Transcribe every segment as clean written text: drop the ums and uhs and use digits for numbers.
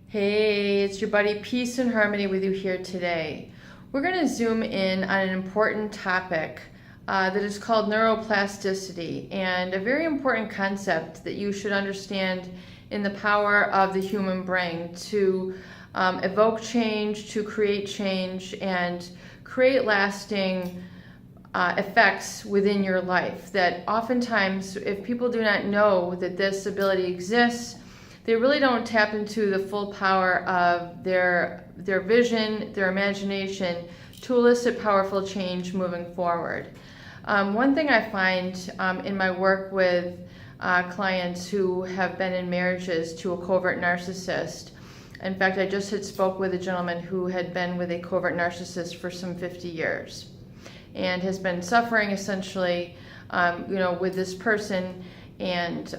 Hey, it's your buddy Peace and Harmony with you here today. We're going to zoom in on an important topic that is called neuroplasticity, and a very important concept that you should understand in the power of the human brain to evoke change, to create change, and create lasting effects within your life. That oftentimes, if people do not know that this ability exists, they really don't tap into the full power of their vision, their imagination to elicit powerful change moving forward. One thing I find in my work with clients who have been in marriages to a covert narcissist, in fact, I just had spoke with a gentleman who had been with a covert narcissist for some 50 years and has been suffering essentially, with this person. And,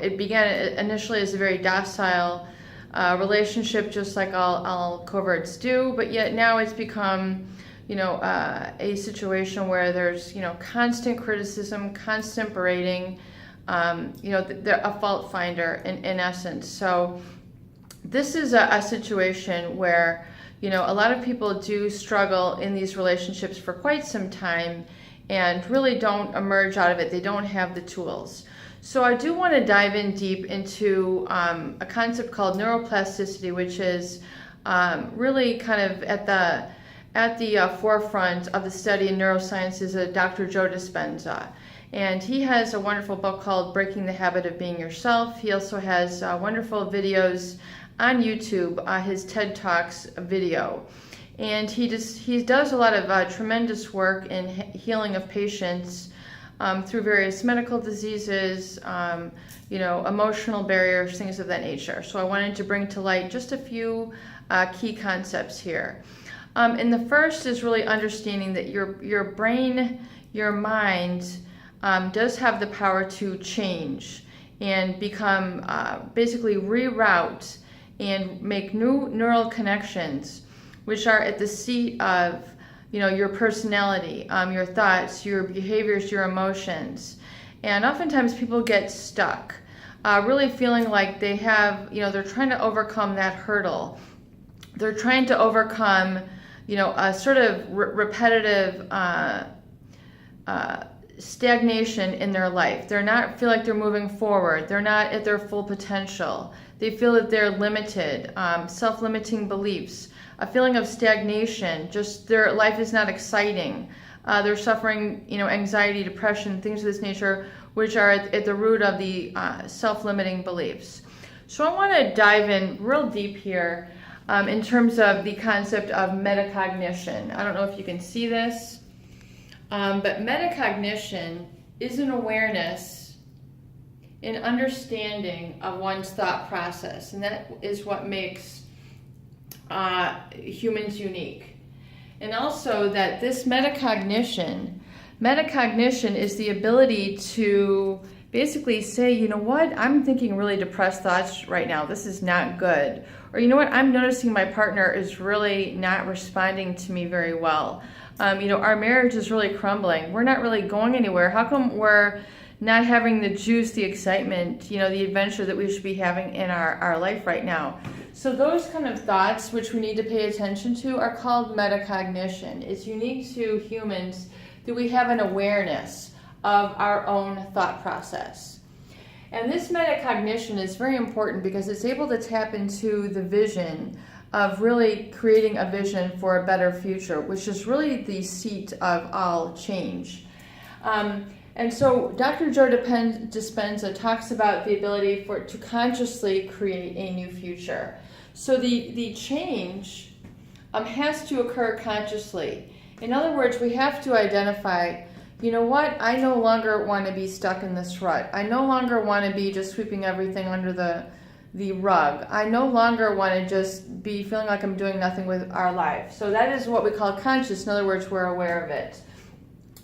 it began initially as a very docile relationship, just like all coverts do, but yet now it's become, a situation where there's, constant criticism, constant berating, they're a fault finder in essence. So this is a situation where, a lot of people do struggle in these relationships for quite some time and really don't emerge out of it. They don't have the tools. So I do want to dive in deep into a concept called neuroplasticity, which is really kind of at the forefront of the study in neuroscience is Dr. Joe Dispenza. And he has a wonderful book called Breaking the Habit of Being Yourself. He also has wonderful videos on YouTube, his TED Talks video. And he does a lot of tremendous work in healing of patients through various medical diseases, emotional barriers, things of that nature. So I wanted to bring to light just a few key concepts here. And the first is really understanding that your brain, your mind, does have the power to change and become, basically reroute and make new neural connections, which are at the seat of your personality, your thoughts, your behaviors, your emotions. And oftentimes people get stuck, really feeling like they have, they're trying to overcome that hurdle. They're trying to overcome, a sort of repetitive stagnation in their life. They're not feel like they're moving forward. They're not at their full potential. They feel that they're limited, self-limiting beliefs, a feeling of stagnation, just their life is not exciting. They're suffering, anxiety, depression, things of this nature, which are at the root of the self-limiting beliefs. So I want to dive in real deep here in terms of the concept of metacognition. I don't know if you can see this, but metacognition is an awareness, an understanding of one's thought process, and that is what makes humans unique. And also that this metacognition is the ability to basically say, you know what, I'm thinking really depressed thoughts right now. This is not good. Or you know what, I'm noticing my partner is really not responding to me very well. Our marriage is really crumbling. We're not really going anywhere. How come we're not having the juice, the excitement, the adventure that we should be having in our life right now? So those kind of thoughts, which we need to pay attention to, are called metacognition. It's unique to humans that we have an awareness of our own thought process. And this metacognition is very important because it's able to tap into the vision of really creating a vision for a better future, which is really the seat of all change. And so Dr. Joe Dispenza talks about the ability to consciously create a new future. So the change has to occur consciously. In other words, we have to identify, you know what, I no longer want to be stuck in this rut. I no longer want to be just sweeping everything under the rug. I no longer want to just be feeling like I'm doing nothing with our life. So that is what we call conscious. In other words, we're aware of it.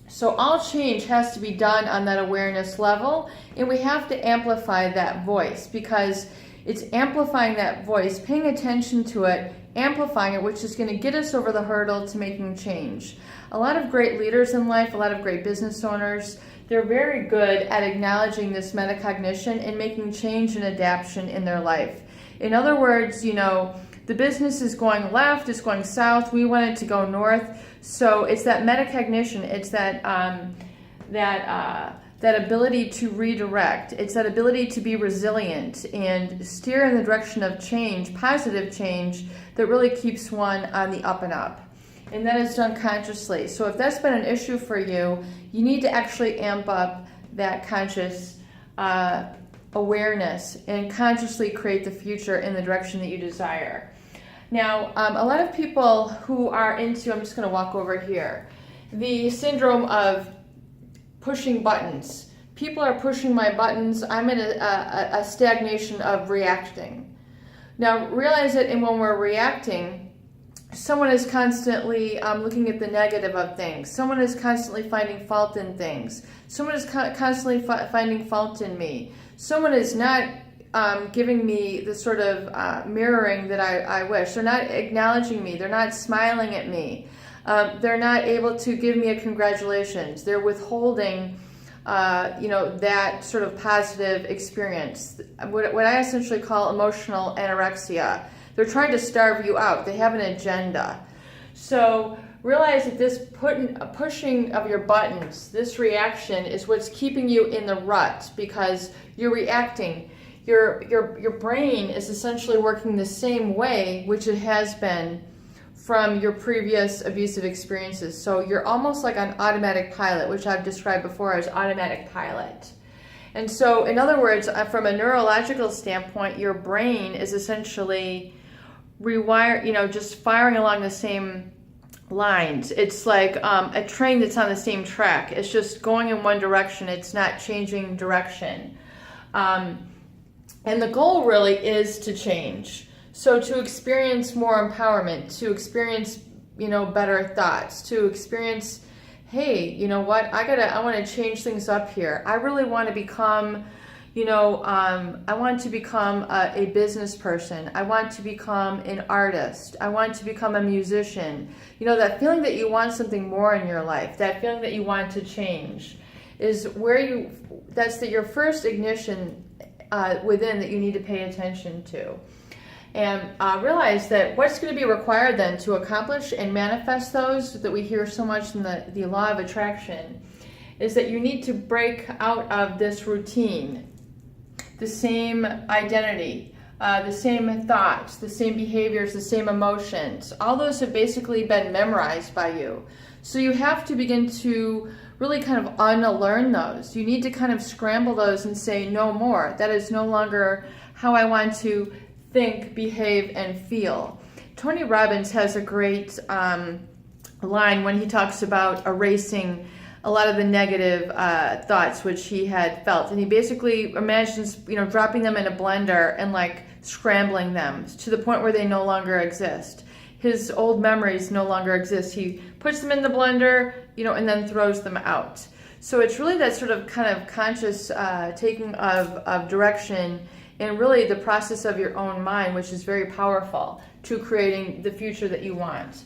So all change has to be done on that awareness level, and we have to amplify that voice because it's amplifying that voice, paying attention to it, amplifying it, which is going to get us over the hurdle to making change. A lot of great leaders in life, a lot of great business owners, they're very good at acknowledging this metacognition and making change and adaptation in their life. In other words, you know, the business is going left, it's going south, we want it to go north. So it's that metacognition, it's that that ability to redirect, it's that ability to be resilient and steer in the direction of change, positive change, that really keeps one on the up and up. And that is done consciously. So if that's been an issue for you, you need to actually amp up that conscious awareness and consciously create the future in the direction that you desire. Now, a lot of people who are into, I'm just going to walk over here, the syndrome of pushing buttons. People are pushing my buttons. I'm in a stagnation of reacting. Now, realize that when we're reacting, someone is constantly looking at the negative of things. Someone is constantly finding fault in things. Someone is constantly finding fault in me. Someone is not giving me the sort of mirroring that I wish. They're not acknowledging me. They're not smiling at me. They're not able to give me a congratulations. They're withholding, you know, that sort of positive experience. What I essentially call emotional anorexia. They're trying to starve you out. They have an agenda. So realize that this pushing of your buttons, this reaction, is what's keeping you in the rut, because you're reacting. Your brain is essentially working the same way, which it has been from your previous abusive experiences. So you're almost like on automatic pilot, which I've described before as automatic pilot. And so, in other words, from a neurological standpoint, your brain is essentially rewired, you know, just firing along the same lines. It's like a train that's on the same track. It's just going in one direction. It's not changing direction. And the goal really is to change. So to experience more empowerment, to experience, you know, better thoughts, to experience, hey, you know what, I want to change things up here. I really want to become, you know, I want to become a business person. I want to become an artist. I want to become a musician. You know, that feeling that you want something more in your life, that feeling that you want to change, is where that's your first ignition within that you need to pay attention to. And realize that what's going to be required then to accomplish and manifest those that we hear so much in the law of attraction is that you need to break out of this routine, the same identity, the same thoughts, the same behaviors, the same emotions. All those have basically been memorized by you. So you have to begin to really kind of unlearn those. You need to kind of scramble those and say, no more. That is no longer how I want to think, behave, and feel. Tony Robbins has a great line when he talks about erasing a lot of the negative thoughts which he had felt, and he basically imagines, you know, dropping them in a blender and like scrambling them to the point where they no longer exist. His old memories no longer exist. He puts them in the blender, you know, and then throws them out. So it's really that sort of kind of conscious taking of direction, and really the process of your own mind, which is very powerful to creating the future that you want.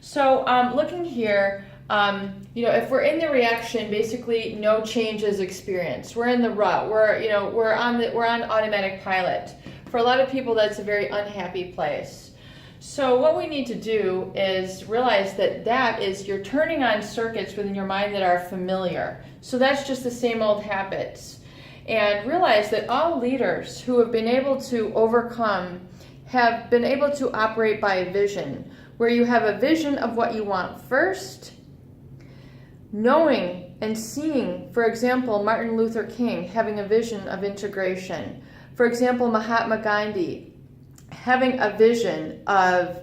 So looking here, you know, if we're in the reaction, basically no change is experienced. We're in the rut. We're on automatic pilot. For a lot of people, that's a very unhappy place. So what we need to do is realize that is you're turning on circuits within your mind that are familiar. So that's just the same old habits. And realize that all leaders who have been able to overcome have been able to operate by a vision, where you have a vision of what you want first, knowing and seeing, for example, Martin Luther King having a vision of integration. For example, Mahatma Gandhi having a vision of,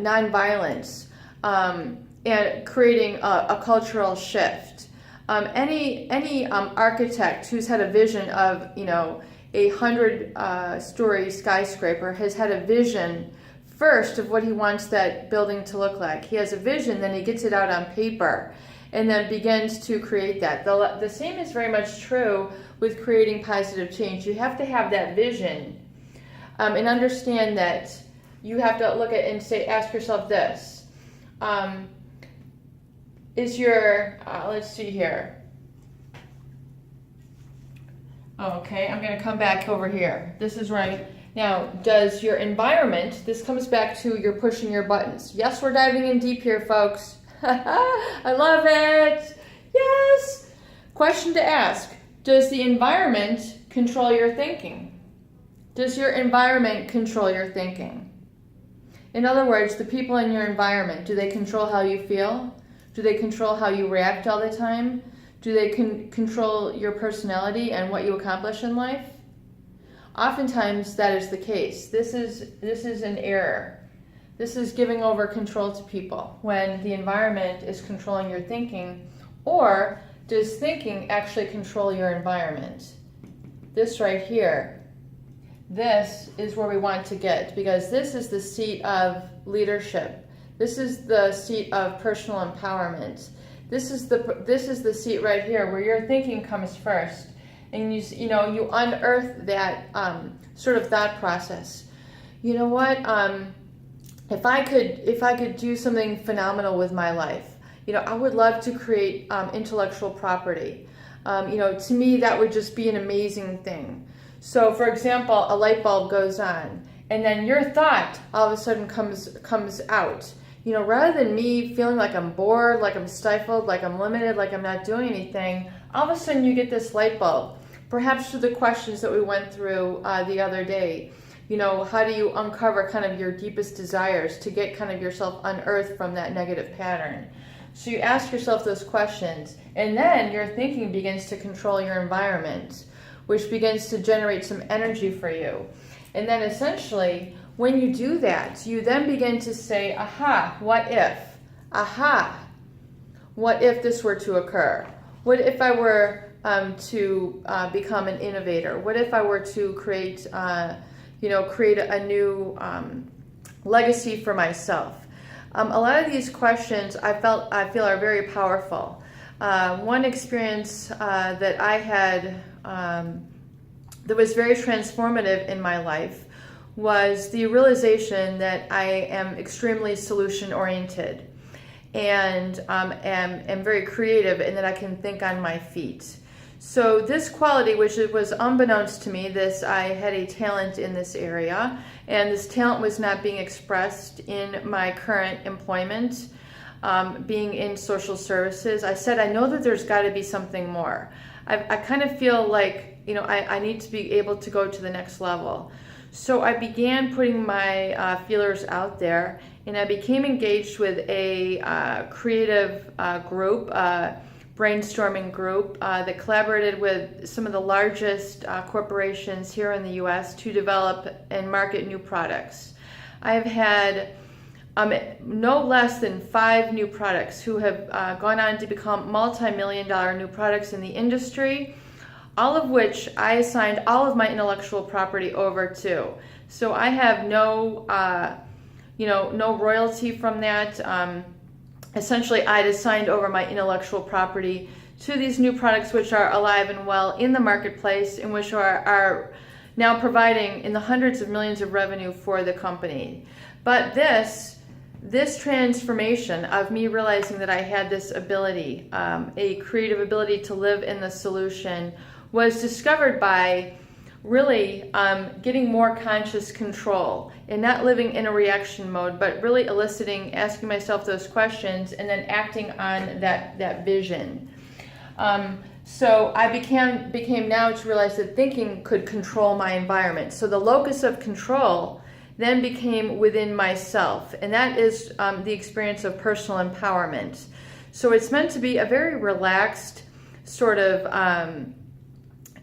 nonviolence and creating a cultural shift. Any architect who's had a vision of, you know, a 100-story skyscraper has had a vision first of what he wants that building to look like. He has a vision, then he gets it out on paper and then begins to create that. The same is very much true with creating positive change. You have to have that vision and understand that you have to look at and ask yourself this. Is your, let's see here. Okay, I'm going to come back over here. This is right. Now, does your environment, this comes back to you're pushing your buttons. Yes, we're diving in deep here, folks. I love it. Yes. Question to ask. Does the environment control your thinking? Does your environment control your thinking? In other words, the people in your environment, do they control how you feel? Do they control how you react all the time? Do they control your personality and what you accomplish in life? Oftentimes that is the case. This is an error. This is giving over control to people when the environment is controlling your thinking. Or does thinking actually control your environment? This right here, this is where we want to get, because this is the seat of leadership. This is the seat of personal empowerment. This is the seat right here where your thinking comes first, and you unearth that sort of thought process. You know what? If I could do something phenomenal with my life, I would love to create intellectual property. To me, that would just be an amazing thing. So, for example, a light bulb goes on, and then your thought all of a sudden comes out. Rather than me feeling like I'm bored, like I'm stifled, like I'm limited, like I'm not doing anything, all of a sudden you get this light bulb. Perhaps through the questions that we went through the other day. How do you uncover kind of your deepest desires to get kind of yourself unearthed from that negative pattern? So you ask yourself those questions, and then your thinking begins to control your environment, which begins to generate some energy for you. And then essentially, when you do that, you then begin to say, aha, what if? Aha, what if this were to occur? What if I were to become an innovator? What if I were to create a new legacy for myself? A lot of these questions I feel are very powerful. One experience that I had that was very transformative in my life was the realization that I am extremely solution-oriented and am very creative, and that I can think on my feet. So this quality, which it was unbeknownst to me, I had a talent in this area, and this talent was not being expressed in my current employment, being in social services. I said, I know that there's got to be something more. I kind of feel like, I need to be able to go to the next level. So I began putting my feelers out there, and I became engaged with a creative group, brainstorming group that collaborated with some of the largest corporations here in the U.S. to develop and market new products. I have had no less than 5 new products who have gone on to become multi-million-dollar new products in the industry, all of which I assigned all of my intellectual property over to. So I have no royalty from that. Essentially, I'd assigned over my intellectual property to these new products, which are alive and well in the marketplace, and which are now providing in the hundreds of millions of revenue for the company. But this transformation of me realizing that I had this ability, a creative ability to live in the solution, was discovered by really getting more conscious control and not living in a reaction mode, but really asking myself those questions and then acting on that vision. So I became now to realize that thinking could control my environment. So the locus of control then became within myself, and that is the experience of personal empowerment. So it's meant to be a very relaxed sort of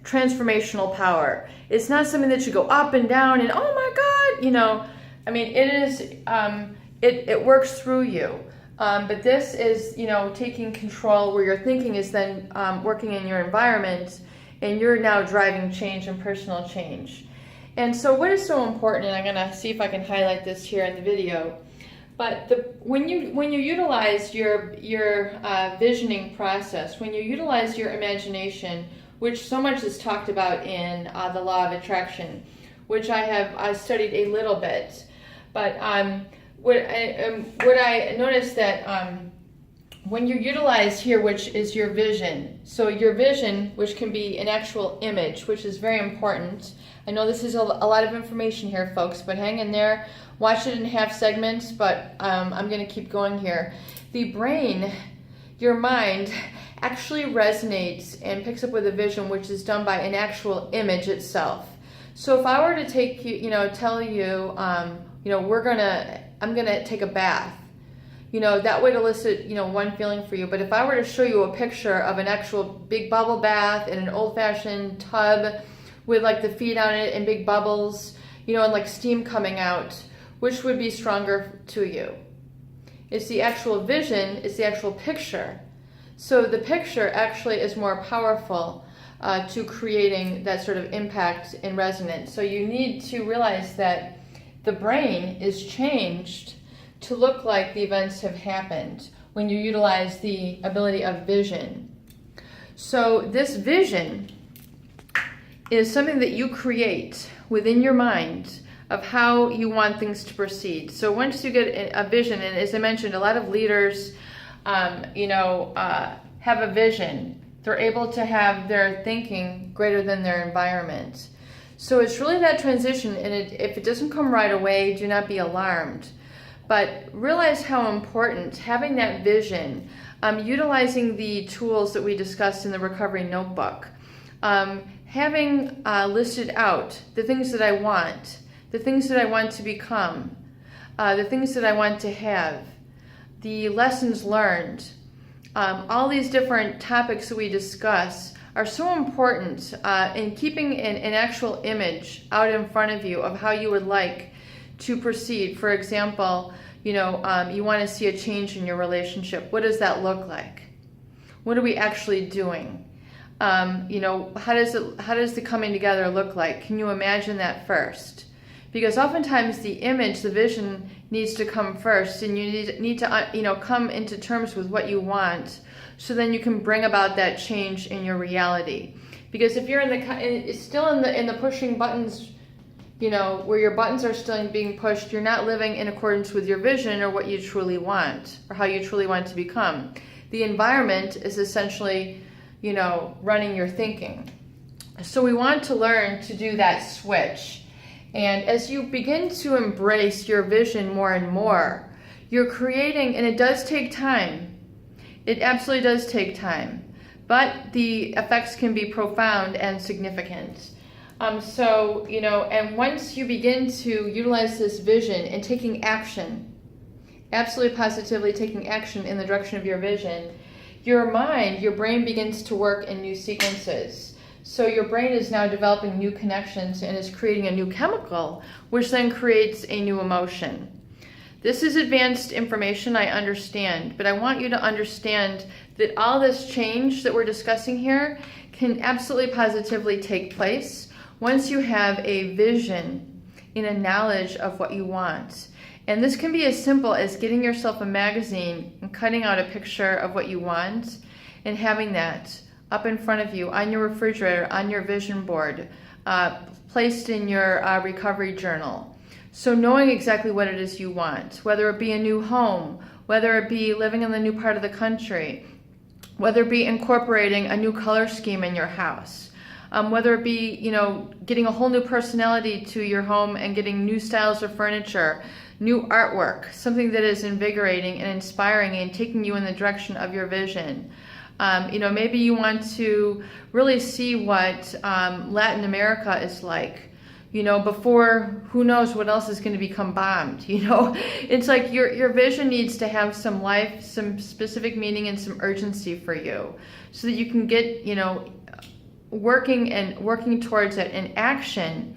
transformational power. It's not something that you go up and down and, oh my God, it is, it works through you. But this is, taking control where your thinking is then working in your environment, and you're now driving change and personal change. And so what is so important, and I'm going to see if I can highlight this here in the video, but when you utilize your visioning process, when you utilize your imagination, which so much is talked about in the law of attraction, which I studied a little bit, but what I noticed that when you utilize here, which is your vision, so your vision, which can be an actual image, which is very important. I know this is a lot of information here, folks, but hang in there. Watch it in half segments, but I'm going to keep going here. The brain, your mind, actually resonates and picks up with a vision, which is done by an actual image itself. So if I were to take you, tell you, I'm gonna take a bath, that would elicit, one feeling for you. But if I were to show you a picture of an actual big bubble bath in an old-fashioned tub with like the feet on it and big bubbles, and like steam coming out, which would be stronger to you? It's the actual vision, it's the actual picture. So the picture actually is more powerful to creating that sort of impact and resonance. So you need to realize that the brain is changed to look like the events have happened when you utilize the ability of vision. So this vision is something that you create within your mind of how you want things to proceed. So once you get a vision, and as I mentioned, a lot of leaders have a vision. They're able to have their thinking greater than their environment. So it's really that transition, and if it doesn't come right away, do not be alarmed. But realize how important having that vision, utilizing the tools that we discussed in the Recovery Notebook, having listed out the things that I want, the things that I want to become, the things that I want to have, the lessons learned, all these different topics that we discuss are so important in keeping an actual image out in front of you of how you would like to proceed. For example, you want to see a change in your relationship. What does that look like? What are we actually doing? How does the coming together look like? Can you imagine that first? Because oftentimes the image, the vision needs to come first, and you need to come into terms with what you want, so then you can bring about that change in your reality. Because if you're still in the pushing buttons, where your buttons are still being pushed, you're not living in accordance with your vision or what you truly want or how you truly want to become. The environment is essentially, running your thinking. So we want to learn to do that switch. And as you begin to embrace your vision more and more, you're creating, and it does take time. It absolutely does take time. But the effects can be profound and significant. And once you begin to utilize this vision and taking action, absolutely positively taking action in the direction of your vision, your mind, your brain begins to work in new sequences. So your brain is now developing new connections and is creating a new chemical, which then creates a new emotion. This is advanced information, I understand, but I want you to understand that all this change that we're discussing here can absolutely positively take place once you have a vision and a knowledge of what you want. And this can be as simple as getting yourself a magazine and cutting out a picture of what you want and having that up in front of you on your refrigerator, on your vision board, placed in your recovery journal. So knowing exactly what it is you want, whether it be a new home, whether it be living in the new part of the country, whether it be incorporating a new color scheme in your house, whether it be, getting a whole new personality to your home and getting new styles of furniture, new artwork, something that is invigorating and inspiring and taking you in the direction of your vision. Maybe you want to really see what Latin America is like, before who knows what else is going to become bombed. It's like your vision needs to have some life, some specific meaning, and some urgency for you, so that you can get, working towards it. And action,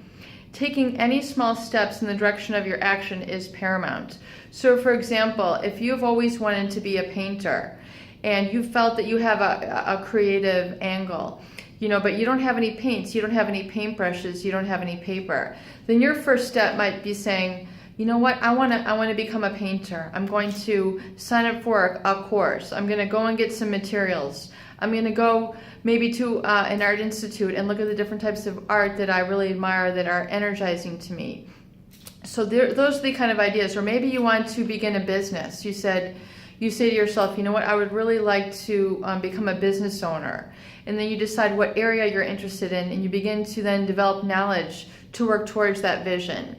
taking any small steps in the direction of your action is paramount. So for example, if you've always wanted to be a painter, and you felt that you have a creative angle, but you don't have any paints, you don't have any paintbrushes, you don't have any paper, then your first step might be saying, you know what, I want to become a painter. I'm going to sign up for a course. I'm going to go and get some materials. I'm going to go maybe to an art institute and look at the different types of art that I really admire, that are energizing to me. So those are the kind of ideas. Or maybe you want to begin a business. You said, You say to yourself, you know what, I would really like to become a business owner. And then you decide what area you're interested in, and you begin to then develop knowledge to work towards that vision.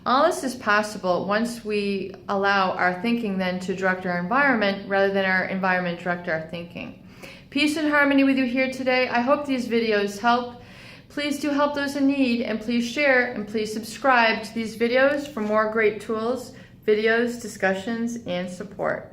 All this is possible once we allow our thinking then to direct our environment rather than our environment direct our thinking. Peace and harmony with you here today. I hope these videos help. Please do help those in need, and please share and please subscribe to these videos for more great tools, videos, discussions, and support.